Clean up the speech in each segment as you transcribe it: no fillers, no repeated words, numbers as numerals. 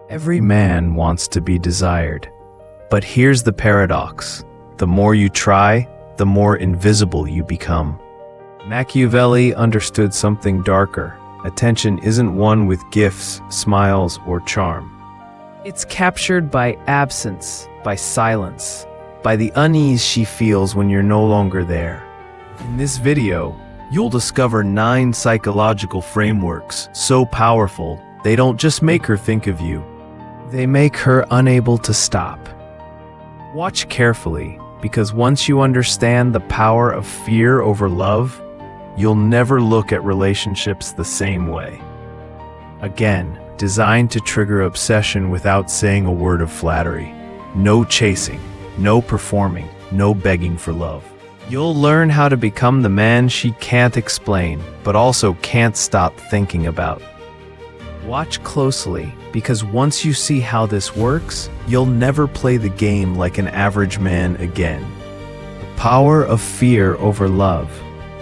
Every man wants to be desired. But here's the paradox. The more you try, the more invisible you become. Machiavelli understood something darker. Attention isn't won with gifts, smiles, or charm. It's captured by absence, by silence, by the unease she feels when you're no longer there. In this video, you'll discover 9 psychological frameworks so powerful, they don't just make her think of you. They make her unable to stop. Watch carefully, because once you understand the power of fear over love, you'll never look at relationships the same way. Again, designed to trigger obsession without saying a word of flattery. No chasing, no performing, no begging for love. You'll learn how to become the man she can't explain, but also can't stop thinking about. Watch closely, because once you see how this works, you'll never play the game like an average man again. The power of fear over love.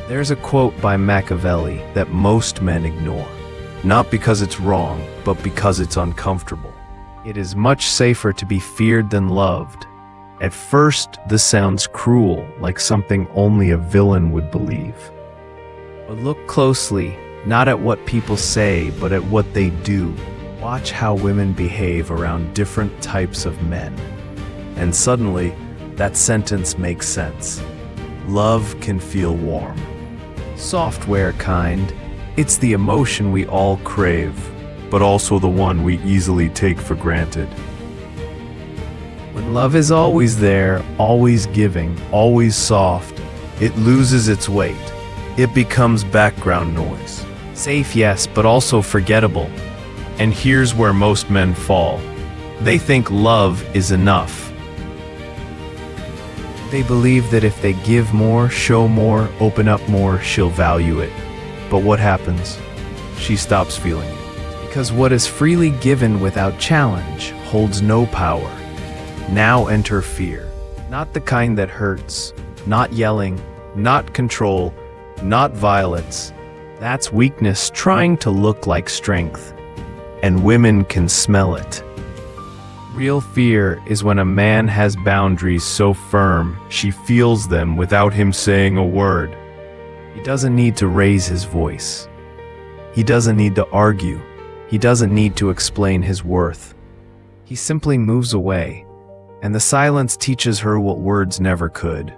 There's a quote by Machiavelli that most men ignore. Not because it's wrong, but because it's uncomfortable. It is much safer to be feared than loved. At first, this sounds cruel, like something only a villain would believe. But look closely, not at what people say, but at what they do. Watch how women behave around different types of men. And suddenly, that sentence makes sense. Love can feel warm. Software kind. It's the emotion we all crave, but also the one we easily take for granted. When love is always there, always giving, always soft, it loses its weight. It becomes background noise. Safe, yes, but also forgettable. And here's where most men fall. They think love is enough. They believe that if they give more, show more, open up more, she'll value it. But what happens? She stops feeling it. Because what is freely given without challenge holds no power. Now enter fear. Not the kind that hurts. Not yelling. Not control. Not violence. That's weakness trying to look like strength. And women can smell it. Real fear is when a man has boundaries so firm she feels them without him saying a word. He doesn't need to raise his voice. He doesn't need to argue. He doesn't need to explain his worth. He simply moves away, and the silence teaches her what words never could.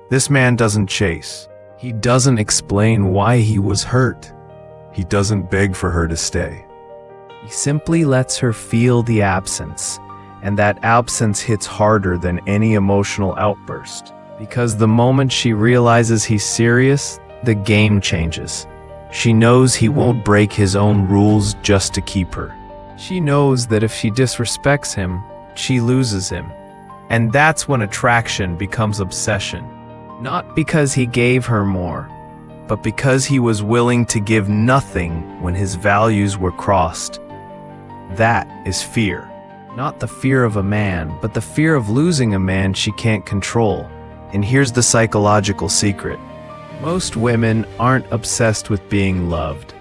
This man doesn't chase. He doesn't explain why he was hurt. He doesn't beg for her to stay. He simply lets her feel the absence, and that absence hits harder than any emotional outburst. Because the moment she realizes he's serious, the game changes. She knows he won't break his own rules just to keep her. She knows that if she disrespects him, she loses him. And that's when attraction becomes obsession. Not because he gave her more, but because he was willing to give nothing when his values were crossed. That is fear. Not the fear of a man, but the fear of losing a man she can't control. And here's the psychological secret. Most women aren't obsessed with being loved.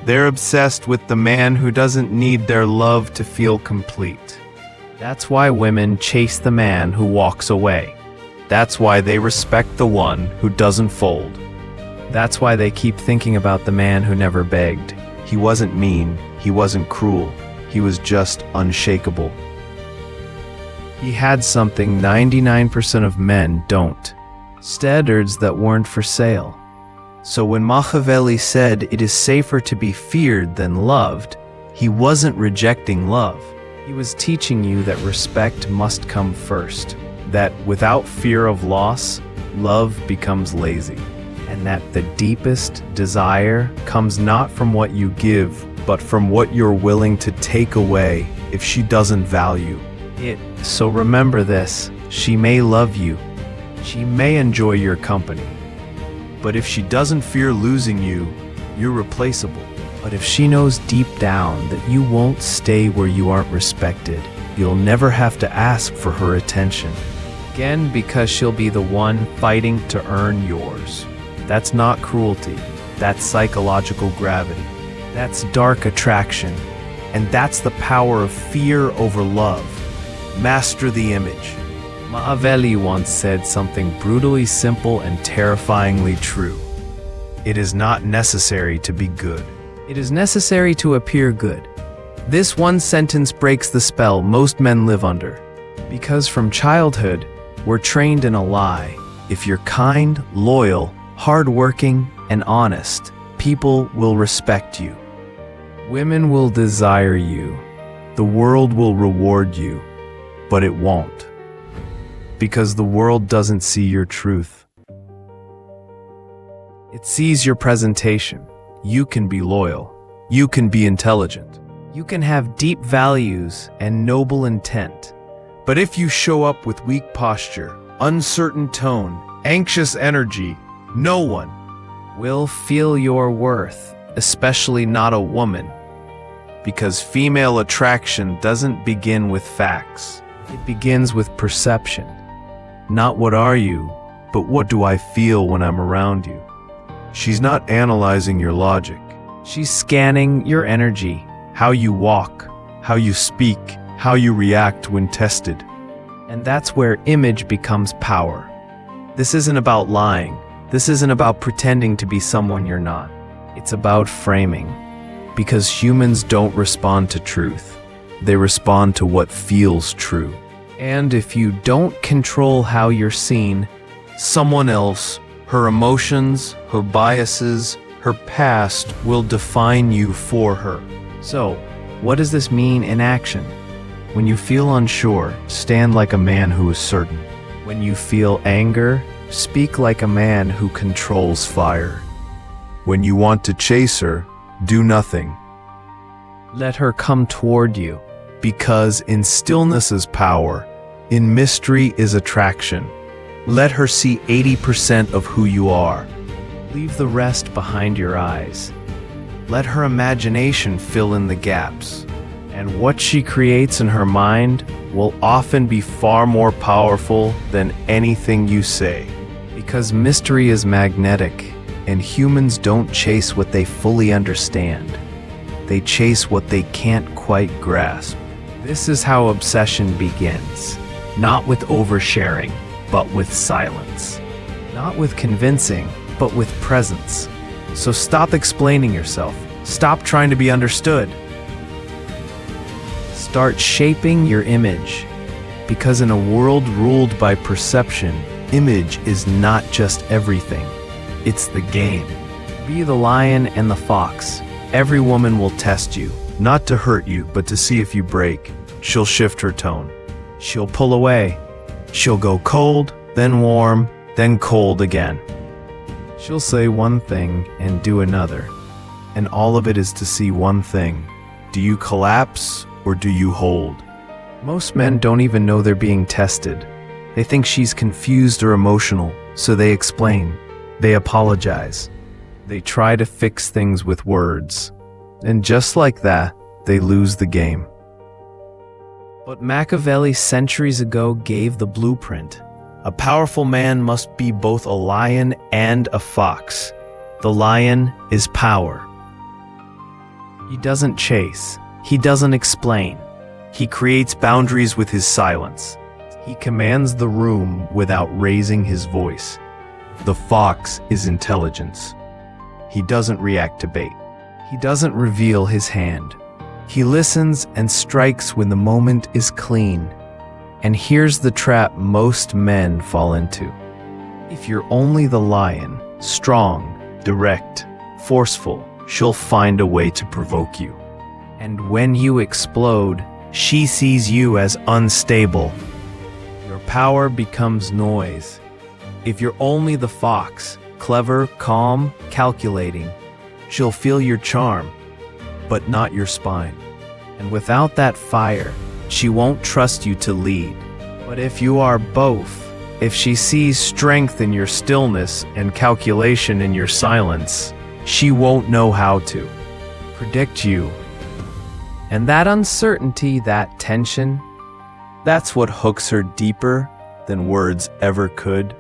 They're obsessed with the man who doesn't need their love to feel complete. That's why women chase the man who walks away. That's why they respect the one who doesn't fold. That's why they keep thinking about the man who never begged. He wasn't mean, he wasn't cruel, he was just unshakable. He had something 99% of men don't. Standards that weren't for sale. So when Machiavelli said it is safer to be feared than loved, he wasn't rejecting love. He was teaching you that respect must come first. That without fear of loss, love becomes lazy. And that the deepest desire comes not from what you give, but from what you're willing to take away if she doesn't value it. So remember this, she may love you. She may enjoy your company, but if she doesn't fear losing you, you're replaceable. But if she knows deep down that you won't stay where you aren't respected, you'll never have to ask for her attention. Again, because she'll be the one fighting to earn yours. That's not cruelty, that's psychological gravity. That's dark attraction. And that's the power of fear over love. Master the image. Machiavelli once said something brutally simple and terrifyingly true. It is not necessary to be good. It is necessary to appear good. This one sentence breaks the spell most men live under. Because from childhood, we're trained in a lie. If you're kind, loyal, hardworking, and honest, people will respect you. Women will desire you. The world will reward you. But it won't. Because the world doesn't see your truth. It sees your presentation. You can be loyal. You can be intelligent. You can have deep values and noble intent. But if you show up with weak posture, uncertain tone, anxious energy, no one will feel your worth, especially not a woman. Because female attraction doesn't begin with facts. It begins with perception. Not what are you, but what do I feel when I'm around you. She's not analyzing your logic. She's scanning your energy, how you walk, how you speak, how you react when tested. And that's where image becomes power. This isn't about lying. This isn't about pretending to be someone you're not. It's about framing. Because humans don't respond to truth. They respond to what feels true. And if you don't control how you're seen, someone else, her emotions, her biases, her past will define you for her. So, what does this mean in action? When you feel unsure, stand like a man who is certain. When you feel anger, speak like a man who controls fire. When you want to chase her, do nothing. Let her come toward you, because in stillness is power, in mystery is attraction. Let her see 80% of who you are. Leave the rest behind your eyes. Let her imagination fill in the gaps. And what she creates in her mind will often be far more powerful than anything you say. Because mystery is magnetic, and humans don't chase what they fully understand. They chase what they can't quite grasp. This is how obsession begins. Not with oversharing, but with silence. Not with convincing, but with presence. So stop explaining yourself. Stop trying to be understood. Start shaping your image. Because in a world ruled by perception, image is not just everything. It's the game. Be the lion and the fox. Every woman will test you, not to hurt you, but to see if you break. She'll shift her tone. She'll pull away. She'll go cold, then warm, then cold again. She'll say one thing and do another. And all of it is to see one thing. Do you collapse or do you hold? Most men don't even know they're being tested. They think she's confused or emotional, so they explain. They apologize. They try to fix things with words. And just like that, they lose the game. But Machiavelli centuries ago gave the blueprint. A powerful man must be both a lion and a fox. The lion is power. He doesn't chase. He doesn't explain. He creates boundaries with his silence. He commands the room without raising his voice. The fox is intelligence. He doesn't react to bait. He doesn't reveal his hand. He listens and strikes when the moment is clean. And here's the trap most men fall into. If you're only the lion, strong, direct, forceful, she'll find a way to provoke you. And when you explode, she sees you as unstable. Your power becomes noise. If you're only the fox, clever, calm, calculating, she'll feel your charm, but not your spine. And without that fire, she won't trust you to lead. But if you are both, if she sees strength in your stillness and calculation in your silence, she won't know how to predict you. And that uncertainty, that tension, that's what hooks her deeper than words ever could.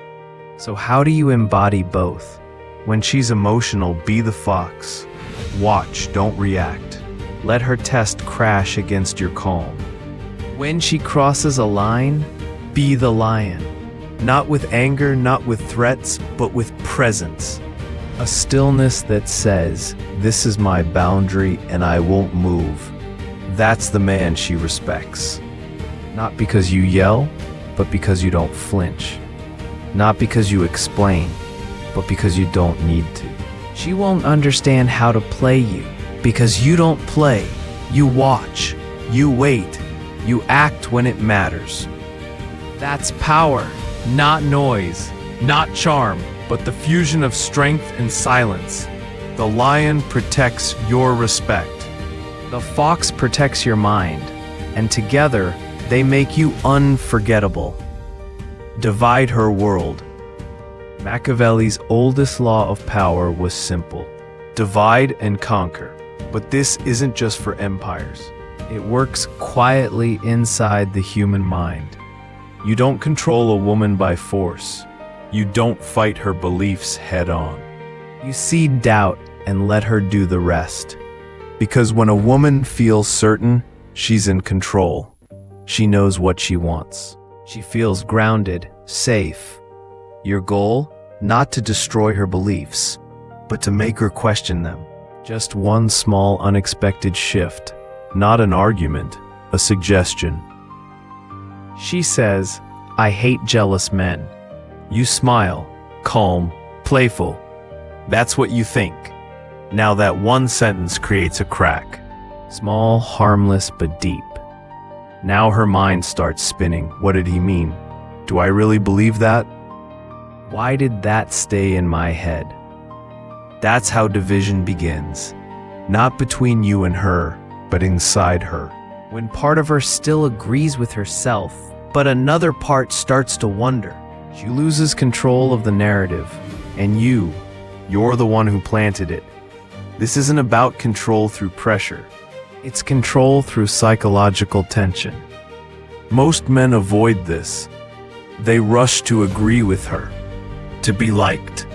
So how do you embody both? When she's emotional, be the fox. Watch, don't react. Let her test crash against your calm. When she crosses a line, be the lion. Not with anger, not with threats, but with presence. A stillness that says, "This is my boundary and I won't move." That's the man she respects. Not because you yell, but because you don't flinch. Not because you explain, but because you don't need to. She won't understand how to play you, because you don't play. You watch, you wait, you act when it matters. That's power, not noise, not charm, but the fusion of strength and silence. The lion protects your respect. The fox protects your mind, and together they make you unforgettable. Divide her world. Machiavelli's oldest law of power was simple: divide and conquer. But this isn't just for empires. It works quietly inside the human mind. You don't control a woman by force. You don't fight her beliefs head on. You seed doubt and let her do the rest. Because when a woman feels certain, she's in control. She knows what she wants. She feels grounded, safe. Your goal? Not to destroy her beliefs, but to make her question them. Just one small, unexpected shift. Not an argument, a suggestion. She says, "I hate jealous men." You smile, calm, playful. That's what you think. Now that one sentence creates a crack. Small, harmless, but deep. Now her mind starts spinning. What did he mean? Do I really believe that? Why did that stay in my head? That's how division begins. Not between you and her, but inside her. When part of her still agrees with herself, but another part starts to wonder. She loses control of the narrative, and you're the one who planted it. This isn't about control through pressure. It's control through psychological tension. Most men avoid this. They rush to agree with her, to be liked.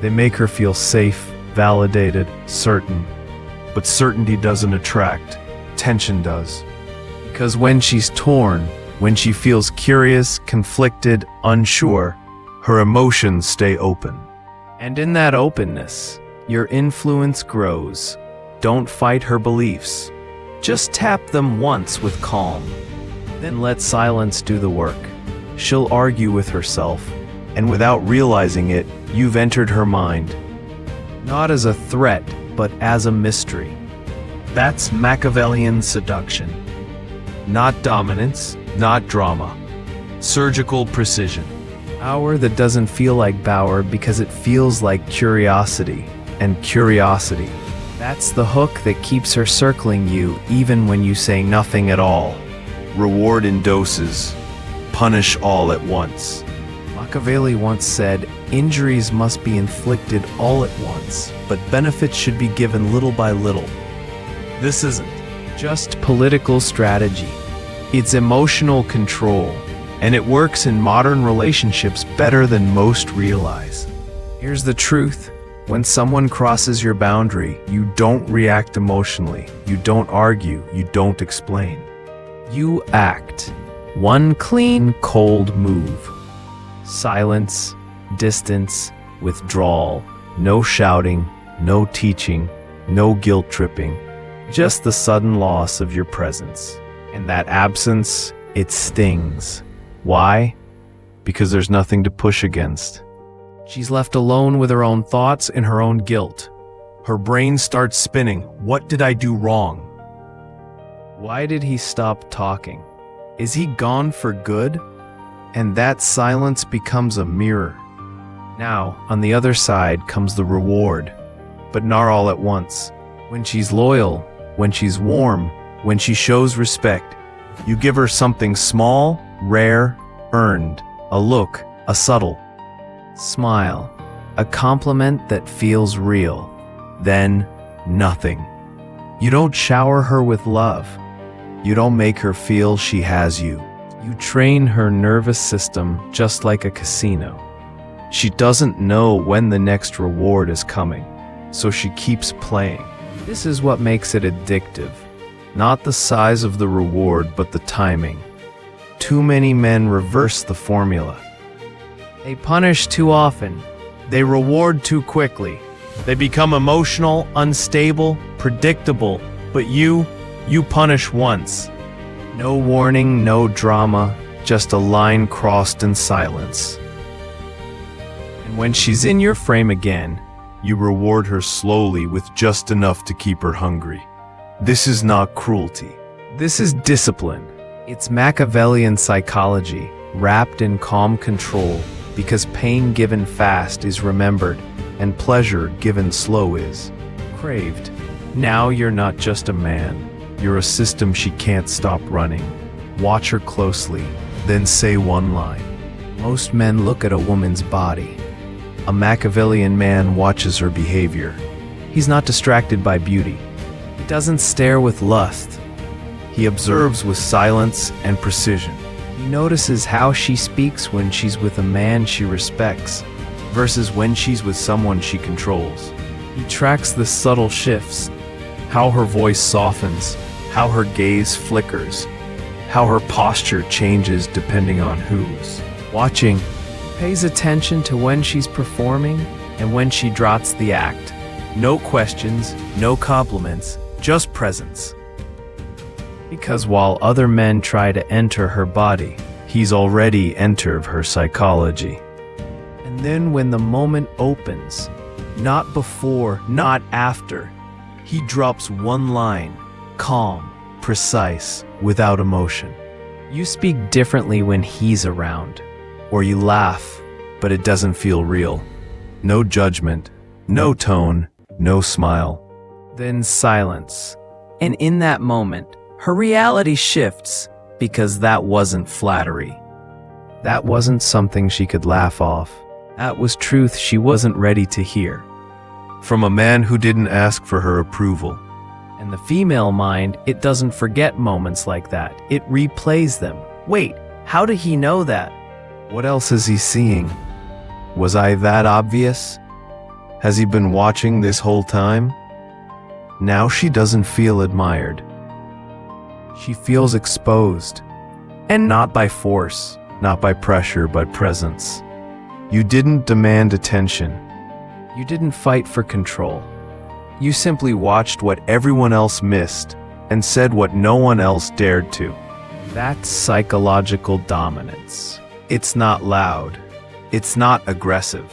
They make her feel safe, validated, certain. But certainty doesn't attract, tension does. Because when she's torn, when she feels curious, conflicted, unsure, her emotions stay open. And in that openness, your influence grows. Don't fight her beliefs. Just tap them once with calm. Then let silence do the work. She'll argue with herself, and without realizing it, you've entered her mind. Not as a threat, but as a mystery. That's Machiavellian seduction. Not dominance, not drama. Surgical precision. Power that doesn't feel like power because it feels like curiosity. And curiosity. That's the hook that keeps her circling you even when you say nothing at all. Reward in doses. Punish all at once. Machiavelli once said, "Injuries must be inflicted all at once, but benefits should be given little by little." This isn't just political strategy. It's emotional control, and it works in modern relationships better than most realize. Here's the truth. When someone crosses your boundary, you don't react emotionally. You don't argue. You don't explain. You act. One clean, cold move. Silence, distance, withdrawal. No shouting, no teaching, no guilt tripping. Just the sudden loss of your presence. And that absence, it stings. Why? Because there's nothing to push against. She's left alone with her own thoughts and her own guilt. Her brain starts spinning. What did I do wrong? Why did he stop talking? Is he gone for good? And that silence becomes a mirror. Now, on the other side comes the reward, but not all at once. When she's loyal, when she's warm, when she shows respect, you give her something small, rare, earned, a look, a subtle smile, a compliment that feels real. Then, nothing. You don't shower her with love. You don't make her feel she has you. You train her nervous system just like a casino. She doesn't know when the next reward is coming, so she keeps playing. This is what makes it addictive. Not the size of the reward, but the timing. Too many men reverse the formula. They punish too often. They reward too quickly. They become emotional, unstable, predictable. But you punish once. No warning, no drama, just a line crossed in silence. And when she's in your frame again, You reward her slowly with just enough to keep her hungry. This is not cruelty. this is discipline. It's Machiavellian psychology, wrapped in calm control, because pain given fast is remembered, and pleasure given slow is craved. Now you're not just a man, you're a system she can't stop running. Watch her closely, then say one line. Most men look at a woman's body. A Machiavellian man watches her behavior. He's not distracted by beauty. He doesn't stare with lust. He observes with silence and precision. He notices how she speaks when she's with a man she respects versus when she's with someone she controls. He tracks the subtle shifts, how her voice softens, how her gaze flickers, how her posture changes depending on who's watching. Pays attention to when she's performing and when she drops the act. No questions, no compliments, just presence. Because while other men try to enter her body, he's already entered her psychology. And then when the moment opens, not before, not after, he drops one line, calm, precise, without emotion. You speak differently when he's around. Or you laugh, but it doesn't feel real. No judgment, no tone, no smile. Then silence. And in that moment, her reality shifts because that wasn't flattery. That wasn't something she could laugh off. That was truth she wasn't ready to hear. From a man who didn't ask for her approval. And the female mind, it doesn't forget moments like that. It replays them. Wait, how did he know that? What else is he seeing? Was I that obvious? Has he been watching this whole time? Now she doesn't feel admired. She feels exposed. And not by force, not by pressure, but presence. You didn't demand attention. You didn't fight for control. You simply watched what everyone else missed and said what no one else dared to. That's psychological dominance. It's not loud. It's not aggressive.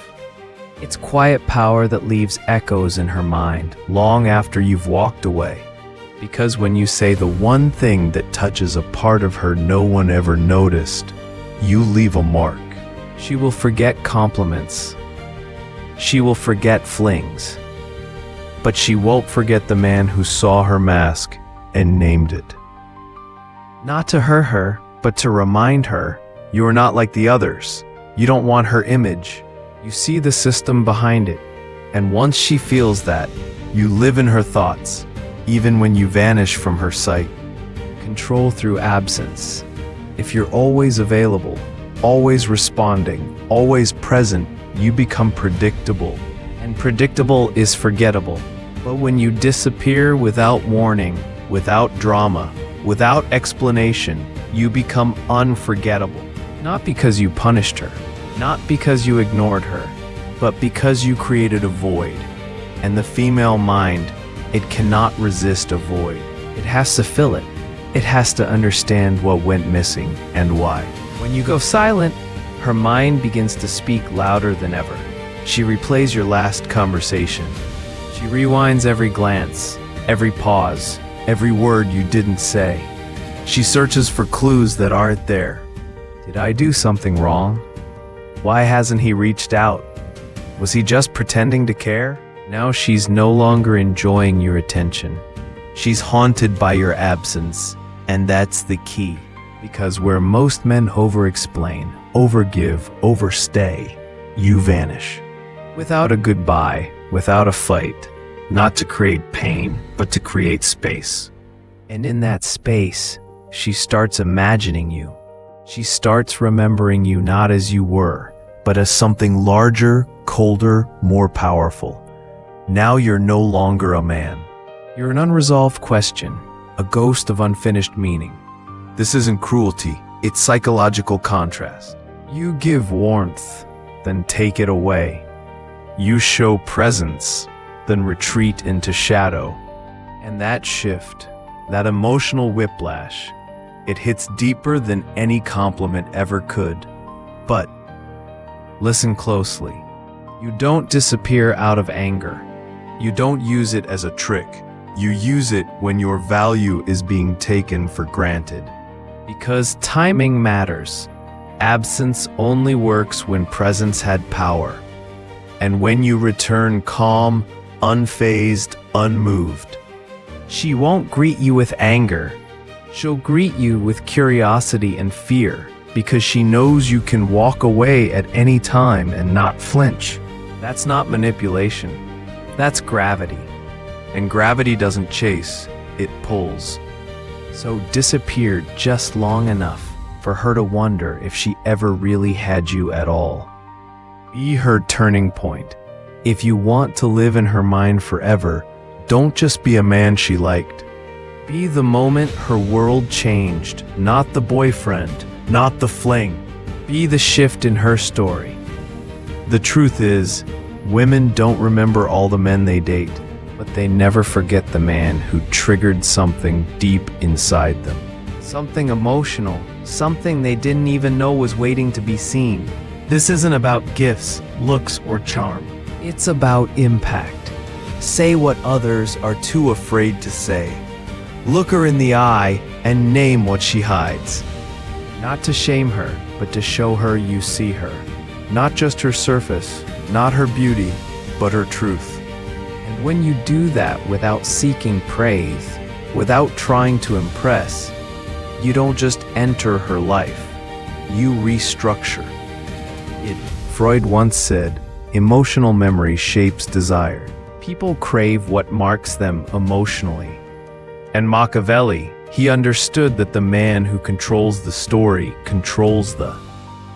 It's quiet power that leaves echoes in her mind long after you've walked away. Because when you say the one thing that touches a part of her no one ever noticed, you leave a mark. She will forget compliments. She will forget flings. But she won't forget the man who saw her mask and named it. Not to hurt her, but to remind her, you are not like the others. You don't want her image. You see the system behind it. And once she feels that, you live in her thoughts, even when you vanish from her sight. Control through absence. If you're always available, always responding, always present, you become predictable. And predictable is forgettable. But when you disappear without warning, without drama, without explanation, you become unforgettable. Not because you punished her, not because you ignored her, but because you created a void. And the female mind, it cannot resist a void. It has to fill it. It has to understand what went missing and why. When you go silent, her mind begins to speak louder than ever. She replays your last conversation. She rewinds every glance, every pause, every word you didn't say. She searches for clues that aren't there. Did I do something wrong? Why hasn't he reached out? Was he just pretending to care? Now she's no longer enjoying your attention. She's haunted by your absence, and that's the key. Because where most men over-explain, overgive, overstay, you vanish. Without a goodbye, without a fight, not to create pain, but to create space. And in that space, she starts imagining you. She starts remembering you not as you were, but as something larger, colder, more powerful. Now you're no longer a man. You're an unresolved question, a ghost of unfinished meaning. This isn't cruelty, it's psychological contrast. You give warmth, then take it away. You show presence, then retreat into shadow. And that shift, that emotional whiplash, it hits deeper than any compliment ever could. But listen closely. You don't disappear out of anger. You don't use it as a trick. You use it when your value is being taken for granted. Because timing matters. Absence only works when presence had power. And when you return calm, unfazed, unmoved, she won't greet you with anger. She'll greet you with curiosity and fear, because she knows you can walk away at any time and not flinch. That's not manipulation. That's gravity. And gravity doesn't chase, it pulls. So disappear just long enough for her to wonder if she ever really had you at all. Be her turning point. If you want to live in her mind forever, don't just be a man she liked. Be the moment her world changed, not the boyfriend, not the fling. Be the shift in her story. The truth is, women don't remember all the men they date, but they never forget the man who triggered something deep inside them. Something emotional, something they didn't even know was waiting to be seen. This isn't about gifts, looks, or charm. It's about impact. Say what others are too afraid to say. Look her in the eye and name what she hides. Not to shame her, but to show her you see her. Not just her surface, not her beauty, but her truth. And when you do that without seeking praise, without trying to impress, you don't just enter her life, you restructure it. Freud once said, emotional memory shapes desire. People crave what marks them emotionally. And Machiavelli, he understood that the man who controls the story controls the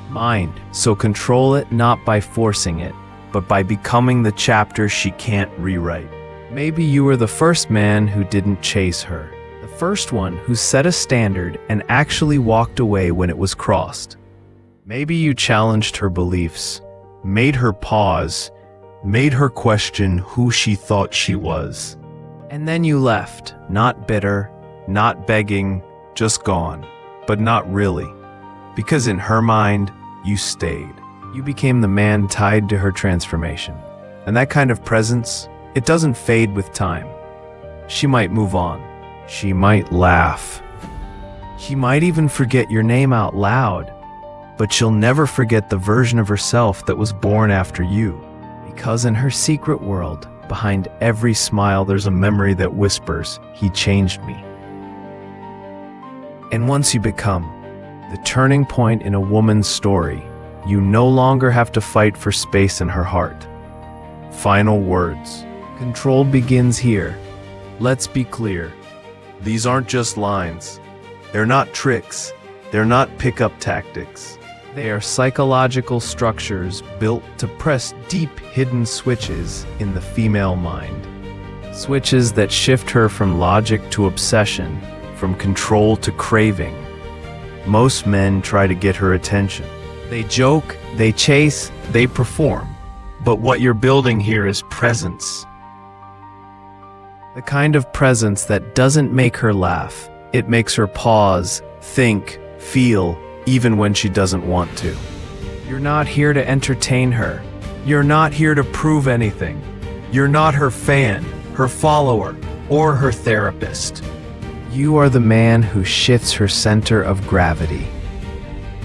mind. So control it not by forcing it, but by becoming the chapter she can't rewrite. Maybe you were the first man who didn't chase her. The first one who set a standard and actually walked away when it was crossed. Maybe you challenged her beliefs, made her pause, made her question who she thought she was. And then you left, not bitter, not begging, just gone. But not really. Because in her mind, you stayed. You became the man tied to her transformation. And that kind of presence, it doesn't fade with time. She might move on. She might laugh. She might even forget your name out loud. But she'll never forget the version of herself that was born after you. Because in her secret world, behind every smile there's a memory that whispers, "He changed me." And once you become the turning point in a woman's story, you no longer have to fight for space in her heart. Final words. Control begins here. Let's be clear. These aren't just lines. They're not tricks. They're not pickup tactics. They are psychological structures built to press deep hidden switches in the female mind. Switches that shift her from logic to obsession, from control to craving. Most men try to get her attention. They joke, they chase, they perform. But what you're building here is presence. The kind of presence that doesn't make her laugh. It makes her pause, think, feel, even when she doesn't want to. You're not here to entertain her. You're not here to prove anything. You're not her fan, her follower, or her therapist. You are the man who shifts her center of gravity.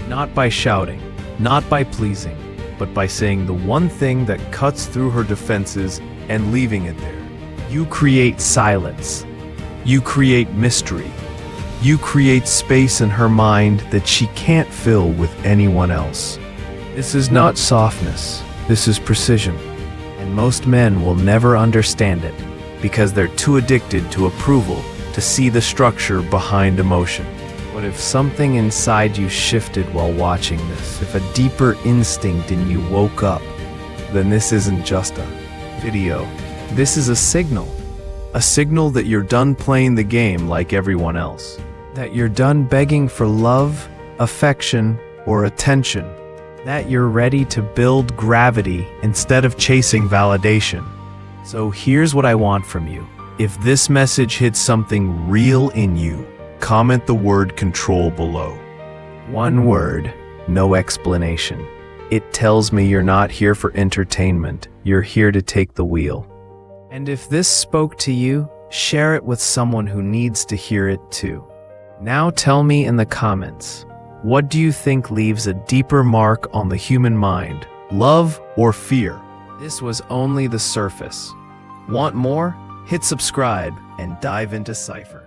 Not by shouting, not by pleasing, but by saying the one thing that cuts through her defenses and leaving it there. You create silence. You create mystery. You create space in her mind that she can't fill with anyone else. This is not softness. This is precision. And most men will never understand it because they're too addicted to approval to see the structure behind emotion. But if something inside you shifted while watching this, if a deeper instinct in you woke up, then this isn't just a video. This is a signal. A signal that you're done playing the game like everyone else. That you're done begging for love, affection, or attention. That you're ready to build gravity instead of chasing validation. So here's what I want from you. If this message hits something real in you, comment the word control below. One word, no explanation. It tells me you're not here for entertainment. You're here to take the wheel. And if this spoke to you, share it with someone who needs to hear it too. Now tell me in the comments, what do you think leaves a deeper mark on the human mind? Love or fear? This was only the surface. Want more? Hit subscribe and dive into Cypher.